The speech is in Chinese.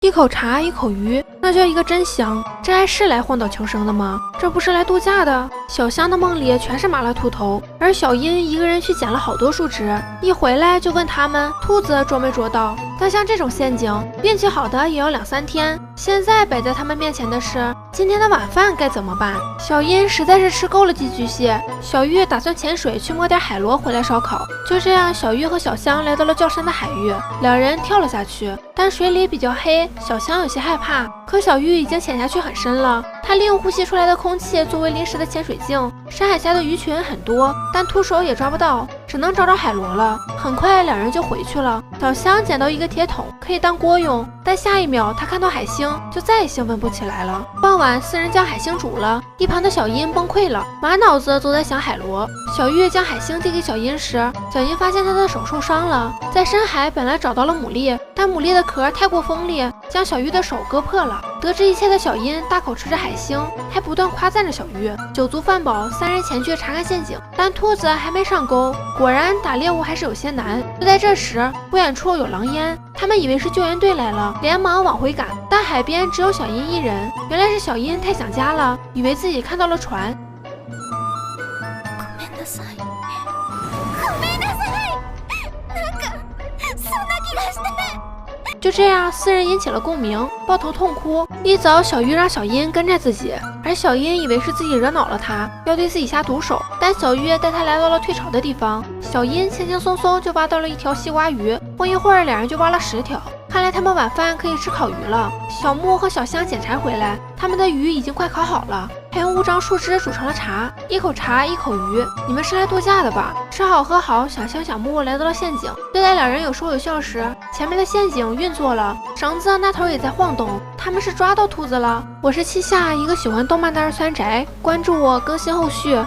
一口茶，一口鱼，那叫一个真香。这还是来荒岛求生的吗？这不是来度假的。小香的梦里全是麻辣兔头，而小樱一个人去捡了好多树枝，一回来就问他们兔子捉没捉到。但像这种陷阱，运气好的也要2、3天。现在摆在他们面前的是今天的晚饭该怎么办？小樱实在是吃够了寄居蟹，小玉打算潜水去摸点海螺回来烧烤。就这样，小玉和小香来到了较深的海域，两人跳了下去，但水里比较黑，小香有些害怕。可小玉已经潜下去很深了，她利用呼吸出来的空气作为临时的潜水镜。深海下的鱼群很多，但徒手也抓不到，只能找海螺了。很快两人就回去了。小香捡到一个铁桶，可以当锅用，但下一秒她看到海星，就再也兴奋不起来了。傍晚，4人将海星煮了，一旁的小樱崩溃了，满脑子都在想海螺。小玉将海星递给小樱时，小樱发现她的手受伤了。在深海本来找到了牡蛎，但牡蛎的壳太过锋利，将小玉的手割破了。得知一切的小樱大口吃着海星，还不断夸赞着小玉。酒足饭饱，3人前去查看陷阱，但兔子还没上钩。果然打猎物还是有些难。就在这时，不远处有狼烟，他们以为是救援队来了，连忙往回赶。但海边只有小樱一人，原来是小樱太想家了，以为自己看到了船。就这样，4人引起了共鸣，抱头痛哭。一早，小玉让小樱跟着自己，而小樱以为是自己惹恼了他，要对自己下毒手。但小玉带他来到了退潮的地方，小樱轻轻松松就挖到了一条西瓜鱼，不一会儿两人就挖了10条。看来他们晚饭可以吃烤鱼了。小木和小香捡柴回来，他们的鱼已经快烤好了，还用乌张树枝煮成了茶。一口茶，一口鱼，你们是来度假的吧？吃好喝好，小香小木来到了陷阱。就在两人有说有笑时，前面的陷阱运作了，绳子那头也在晃动，他们是抓到兔子了。我是七夏，一个喜欢动漫的2次元宅，关注我更新后续。